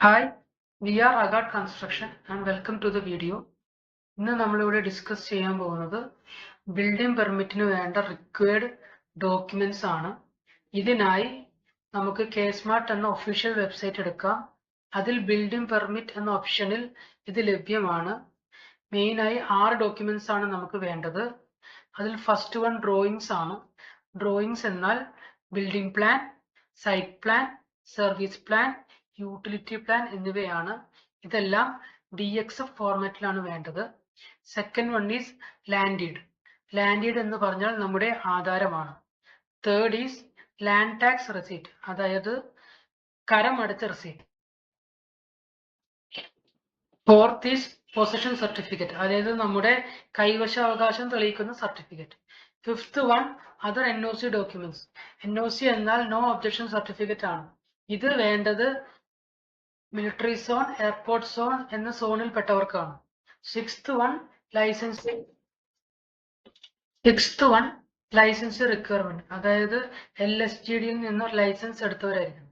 Hi, we are Agat Construction and welcome to the video. ഇന്ന് നമ്മളിവിടെ discuss ചെയ്യാൻ പോകുന്നത് ബിൽഡിംഗ് പെർമിറ്റിന് വേണ്ട റിക്വയർഡ് ഡോക്യുമെന്റ്സ് ആണ്. ഇതിനായി നമുക്ക് കെ-സ്മാർട്ട് എന്ന ഒഫീഷ്യൽ വെബ്സൈറ്റ് എടുക്കാം. അതിൽ ബിൽഡിംഗ് പെർമിറ്റ് എന്ന ഓപ്ഷനിൽ ഇത് ലഭ്യമാണ്. മെയിനായി 6 ഡോക്യുമെന്റ്സ് ആണ് നമുക്ക് വേണ്ടത്. അതിൽ ഫസ്റ്റ് വൺ ഡ്രോയിങ്സ് ആണ്. ഡ്രോയിങ്സ് എന്നാൽ building plan, site plan, service plan, utility plan എന്നിവയാണ്. ഇതെല്ലാം DXF ഫോർമാറ്റിലാണ് വേണ്ടത്. Second one is land deed. Land deed എന്ന് പറഞ്ഞാൽ നമ്മുടെ ആധാരമാണ്. Third is land tax receipt, അതായത് കരമടച്ച receipt. Fourth is possession certificate, അതായത് നമ്മുടെ കൈവശാവകാശം തെളിയിക്കുന്ന certificate. Fifth one other NOC documents. NOC എന്നാൽ നോ ഒബ്ജക്ഷൻ സർട്ടിഫിക്കറ്റ് ആണ്. ഇത് വേണ്ടത് മിലിറ്ററി സോൺ, എയർപോർട്ട് സോൺ എന്ന സോണിൽ പെട്ടവർക്കാണ്. സിക്സ്ത് വൺ ലൈസൻസ് റിക്വയർമെന്റ്, അതായത് LSGD യിൽ നിന്ന് ലൈസൻസ് എടുത്തവരായിരിക്കും.